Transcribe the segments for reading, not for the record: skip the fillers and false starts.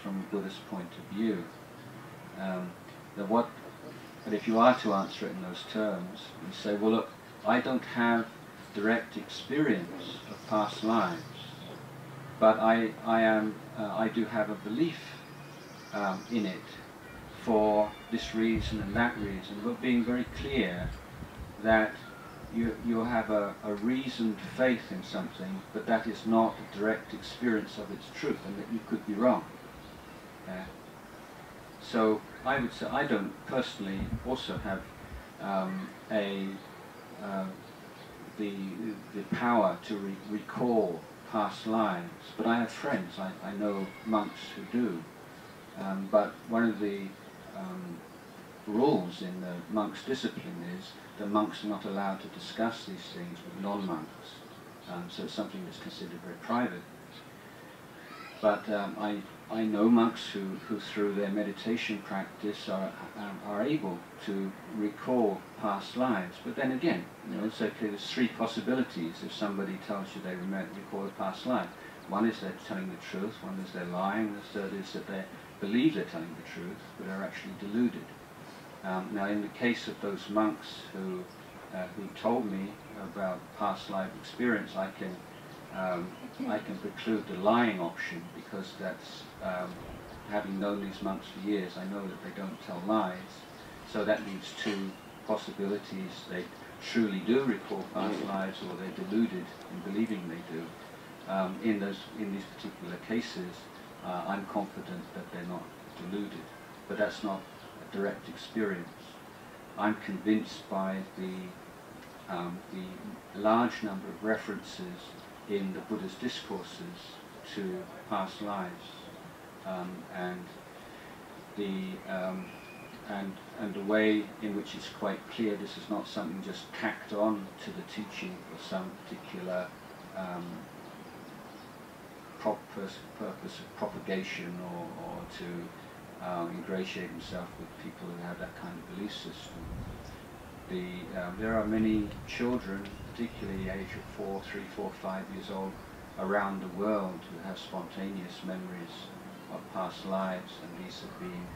from a Buddhist point of view. But if you are to answer it in those terms, you say, well look, I don't have direct experience of past lives, but I do have a belief in it for this reason and that reason, but being very clear that you have a reasoned faith in something, but that is not a direct experience of its truth, and that you could be wrong. So I would say I don't personally also have the power to recall past lives, but I have friends. I know monks who do. But one of the rules in the monk's discipline is that monks are not allowed to discuss these things with non-monks. So it's something that's considered very private. But I know monks who through their meditation practice are able to recall past lives. But then again, it's okay, there's three possibilities if somebody tells you they recall a past life. One is they're telling the truth, one is they're lying, the third is that they believe they're telling the truth, but are actually deluded. Now in the case of those monks who told me about past life experience, I can preclude the lying option, because that's, having known these monks for years, I know that they don't tell lies. So that leaves two possibilities: they truly do recall past lives, or they're deluded in believing they do. In these particular cases, I'm confident that they're not deluded, but that's not a direct experience. I'm convinced by the large number of references in the Buddha's discourses to past lives, and the way in which it's quite clear this is not something just tacked on to the teaching for some particular purpose of propagation, or to ingratiate himself with people who have that kind of belief system. There are many children, particularly age of 4, 3, 4, 5 years old, around the world who have spontaneous memories of past lives, and these have been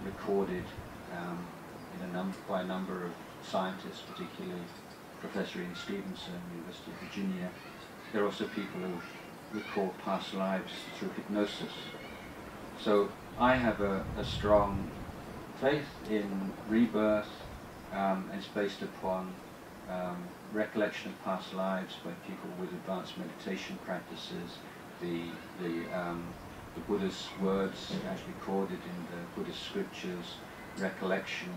recorded by a number of scientists, particularly Professor Ian Stevenson, University of Virginia. There are also people who recall past lives through hypnosis. So I have a strong faith in rebirth, and it's based upon recollection of past lives by people with advanced meditation practices, the Buddha's words as recorded in the Buddhist scriptures, recollection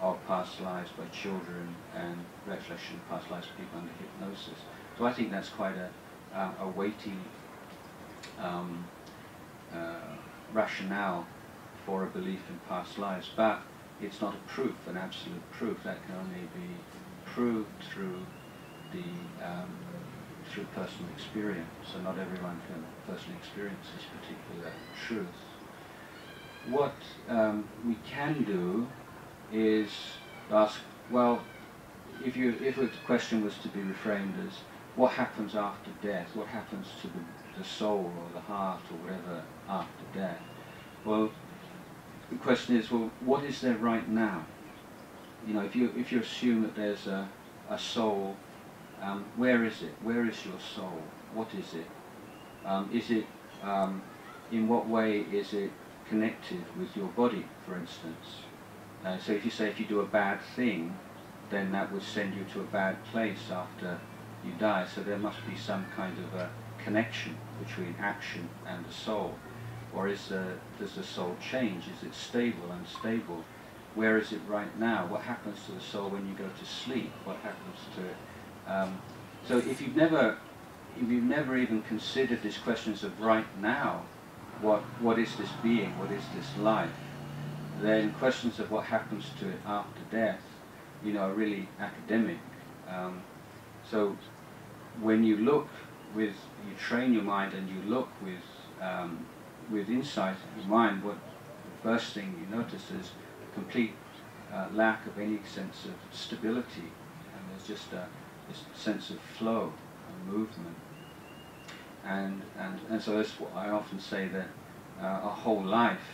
of past lives by children, and recollection of past lives of people under hypnosis. So I think that's quite a weighty rationale for a belief in past lives, but it's not a proof, an absolute proof. That can only be proved through through personal experience, so not everyone can personally experience this particular truth. What we can do is ask, well, if the question was to be reframed as, what happens after death? What happens to the soul or the heart or whatever after death? Well, the question is, well, what is there right now? If you assume that there's a soul, where is it? Where is your soul? What is it? In what way is it connected with your body, for instance? So if you do a bad thing, then that would send you to a bad place after you die. So there must be some kind of a connection between action and the soul. Or does the soul change? Is it stable, unstable? Where is it right now? What happens to the soul when you go to sleep? What happens to it? So if you've never even considered these questions of right now, what is this being? What is this life? Then questions of what happens to it after death, are really academic. So when you you train your mind and you look with insight in your mind, the first thing you notice is a complete lack of any sense of stability, and there's just a sense of flow and movement. and so that's what I often say, that our whole life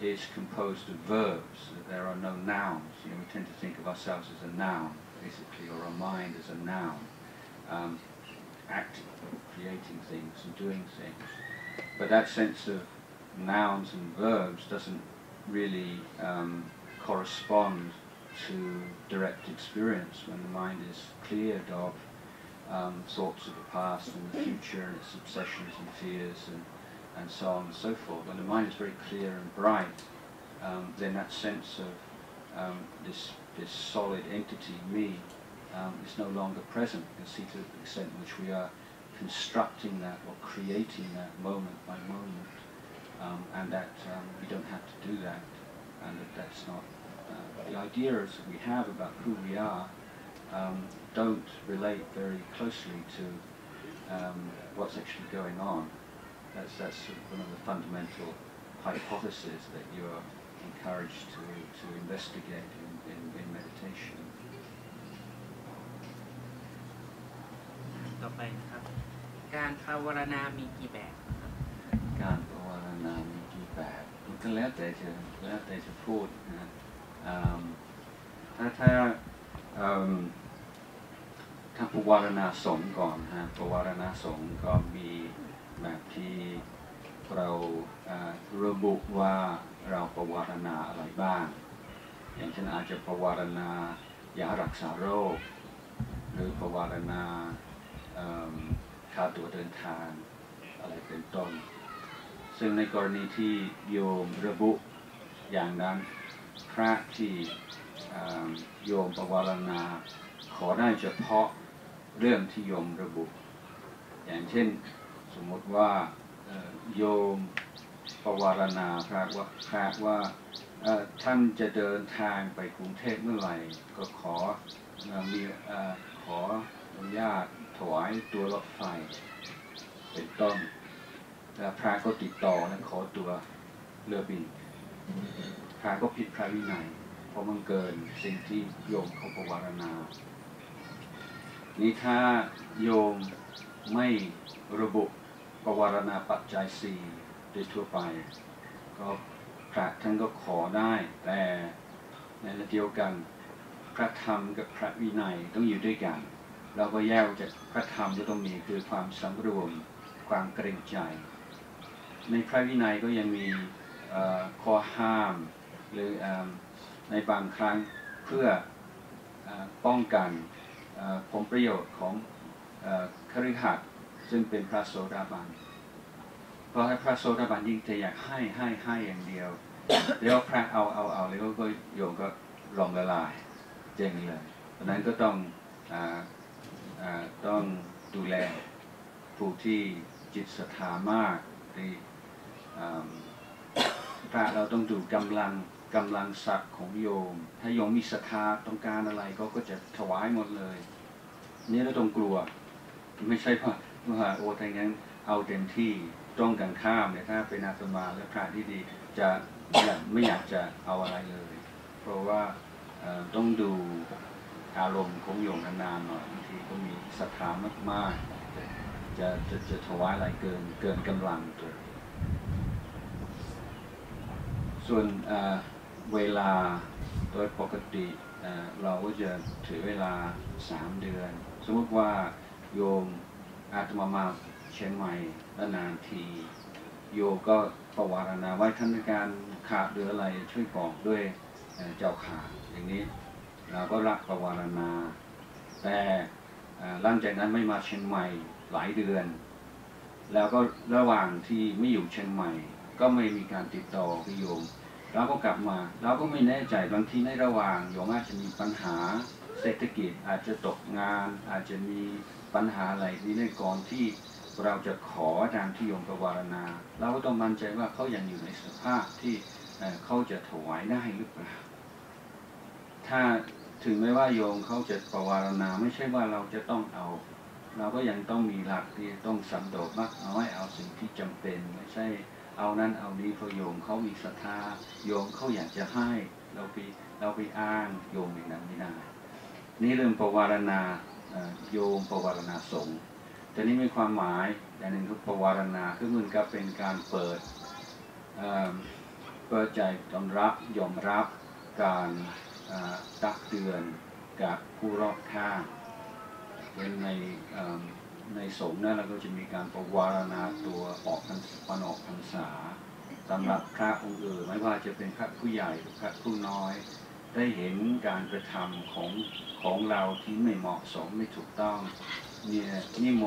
is composed of verbs. That there are no nouns. We tend to think of ourselves as a noun, basically, or our mind as a noun, acting, creating things and doing things. But that sense of nouns and verbs doesn't really correspond to direct experience when the mind is cleared of thoughts of the past and the future and its obsessions and fears and so on and so forth. When the mind is very clear and bright, then that sense of this solid entity, me, is no longer present. You can see to the extent in which we are constructing that or creating that moment by moment, and that we don't have to do that, and that's not the ideas that we have about who we are don't relate very closely to what's actually going on. That's sort of one of the fundamental hypotheses that you are encouraged to investigate in meditation. ต่อไปครับการภาวนามีกี่แบบการภาวนามีกี่แบบมันก็แล้วแต่จะพูดนะถ้าภาวนาสงฆ์ก่อนฮะภาวนาสงฆ์ก็มีแบบที่เราระบุว่าเราภาวนาอะไรบ้างอย่างเช่นอาจจะภาวนายารักษาโรคหรือภาวนาค่าตั๋วเดินทางอะไรเป็นต้นซึ่งในกรณีที่โยมระบุอย่างนั้นพระที่โยมภาวนาขอได้เฉพาะเรื่องที่โยมระบุอย่างเช่นสมมติว่าโยมภาวนาพระว่าท่านจะเดินทางไปกรุงเทพเมื่อไหร่ก็ขออนุญาตถวายตัวรถไฟเป็นต้นแล้วพระก็ติดต่อและขอตัวเรือบินพระก็ผิดพระวินัยเพราะมันเกินสิ่งที่โยมเขาภาวนานี่ถ้าโยมไม่ระบุภาวนาปัจจัยสี่โดยทั่วไปก็พระท่านก็ขอได้แต่ในระดับเดียวกันพระธรรมกับพระวินัยต้องอยู่ด้วยกันเราก็แยกจากพระธรรมก็ต้องมีคือความสำรวมความเกรงใจในพระวินัยก็ยังมีข้อห้ามหรือในบางครั้งเพื่อป้องกันผลประโยชน์ของคฤหัสถ์ซึ่งเป็นพระโสดาบันเพราะให้พระโสดาบันยิ่งจะอยากให้อย่างเดียวแล้วพระเอาแล้วก็โยมก็ลงละลายเจ๊งเลยเพราะนั้นก็ต้องดูแลผู้ที่จิตศรัทธามากที่พระเราต้องดูกำลังทรัพย์ของโยมถ้าโยมมีศรัทธาต้องการอะไรก็จะถวายหมดเลยนี่เราต้องกลัวไม่ใช่ว่าโอ้ถ้าอย่างนั้นเอาเต็มที่ตรงกันข้ามเนี่ยถ้าเป็นอาตมาและพระที่ดีจะไม่อยากจะเอาอะไรเลยเพราะว่าต้องดูอารมณ์ของโยมนานๆหน่อยบางทีก็มีศรัทธามากๆจะถวายอะไรเกินกำลังตัวส่วนเวลาโดยปกติเราก็จะถือเวลา3 เดือนสมมติว่าโยมอาตมาเชียงใหม่นานทีโยมก็ภาวนาไว้ท่านในการขาดหรืออะไรช่วยบอกด้วยเจ้าขาอย่างนี้เราก็รักภาวนาแต่หลังจากนั้นไม่มาเชียงใหม่หลายเดือนแล้วก็ระหว่างที่ไม่อยู่เชียงใหม่ก็ไม่มีการติดต่อกับโยมเราก็กลับมาเราก็ไม่แน่ใจบางทีในระหว่างโยมอาจจะมีปัญหาเศรษฐกิจอาจจะตกงานอาจจะมีปัญหาอะไรที่ในก่อนที่เราจะขออาจารย์ที่โยมภาวนาเราก็ต้องมั่นใจว่าเขายังอยู่ในสภาพที่เขาจะถวายได้หรือเปล่าถ้าถึงแม้ว่าโยมเขาจะภาวนาไม่ใช่ว่าเราจะต้องเอาเราก็ยังต้องมีหลักที่ต้องสันโดษมากน้อยเอาสิ่งที่จำเป็นไม่ใช่เอานั้นเอานี้เพราะโยมเขามีศรัทธาโยมเขาอยากจะให้เราไปอ้างโยมอย่างนั้นไม่ได้นี่เรื่องภาวนาโยมภาวนาสงฆ์ แต่นี้มีความหมายอย่างหนึ่งคือปวารณาคือเหมือนกับเป็นการเปิดใจต้อนรับยอมรับการตักเตือนกับผู้รอบข้างในสงฆ์นั้นเราก็จะมีการปวารณาตัวออกพรรษาสำหรับพระองค์อื่นไม่ว่าจะเป็นพระผู้ใหญ่หรือพระผู้น้อยได้เห็นการกระทำของเราที่ไม่เหมาะสมไม่ถูกต้องนิม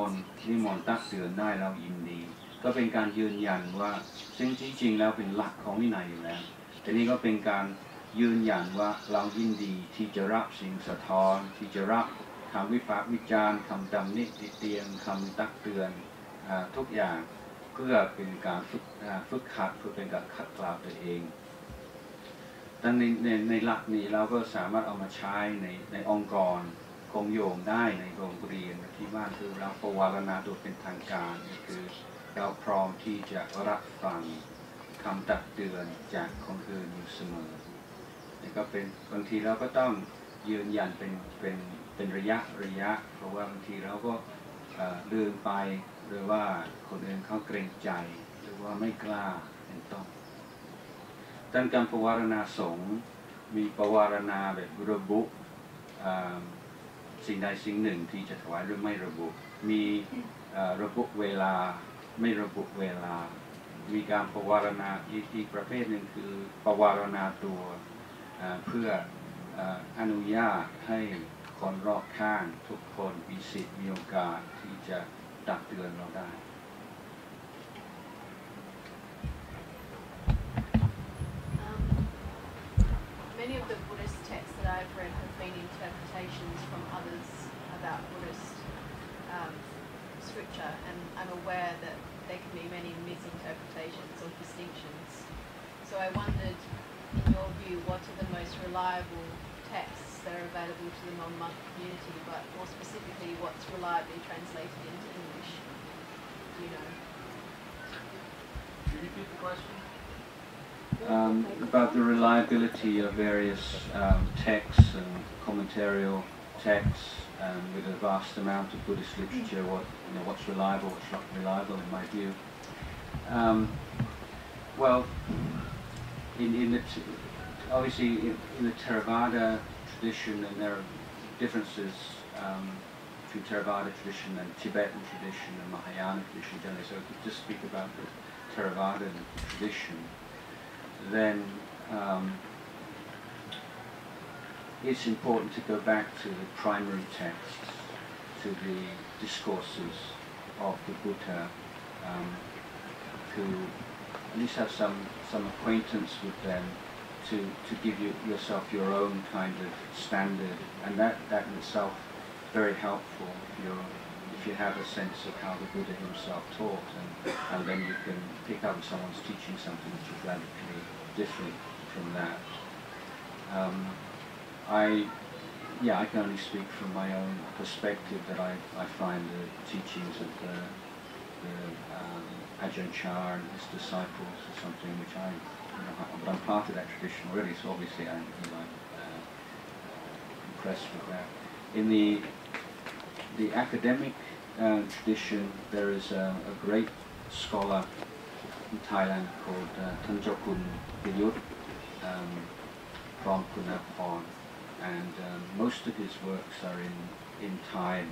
นต์ตักเตือนได้เรายินดีก็เป็นการยืนยันว่าซึ่งจริงๆแล้วเป็นหลักของวินัยอยู่แล้วแต่นี่ก็เป็นการยืนยันว่าเรายินดีที่จะรับสิ่งสะท้อนที่จะรับคำวิพากษ์วิจารณ์คำตำหนิติเตียนคำตักเตือนทุกอย่างเพื่อเป็นการฝึกหัดเพื่อเป็นการขัดเกลาตัวเองดังในหลักนี้เราก็สามารถเอามาใช้ในองค์กรของโยมได้ในโรงเรียนที่บ้านคือเราปวารณาโดยเป็นทางการคือเราพร้อมที่จะรับฟังคำตักเตือนจากคนอื่นอยู่เสมอนี่ก็เป็นบางทีเราก็ต้องยืนยันเป็นระยะเพราะว่าบางทีเราก็ลืมไปหรือว่าคนอื่นเขาเกรงใจหรือว่าไม่กล้าเป็นต้นดังการปวารณาสงฆ์มีปวารณาแบบระบุสิ่งใดสิ่งหนึ่งที่จะถวายหรือไม่ระบุมีระบุเวลาไม่ระบุเวลามีการปวารณาอีกประเภทหนึ่งคือปวารณาตัวเพื่ออนุญาตให้คนรอบข้างทุกคนมีสิทธิ์มีโอกาสที่จะตักเตือนเราได้ Many of the Buddhist texts that I've read have been interpretations from others about Buddhist scripture, and I'm aware that there can be many misinterpretations or distinctions. So I wondered, in your view, what are the most reliable texts that are available to the non-monk community, but more specifically, what's reliably translated into English? Do you know? Can you repeat the question? About the reliability of various texts and commentarial texts, with a vast amount of Buddhist literature, what's reliable, what's not reliable in my view. Well, obviously in the Theravada tradition, and there are differences between Theravada tradition and Tibetan tradition and Mahayana tradition generally. So if we just speak about the Theravada tradition, then it's important to go back to the primary texts, to the discourses of the Buddha, to at least have some acquaintance with them, to give yourself your own kind of standard, and that in itself very helpful if you have a sense of how the Buddha himself taught, and then you can pick up if someone's teaching something which is radically different from that. I can only speak from my own perspective that I find the teachings of the Ajahn and his disciples is something which but I'm part of that tradition already, so obviously I'm impressed with that. In the academic tradition, there is a great scholar in Thailand called Tanjokun Piyut from Kunaporn, and most of his works are in Thai.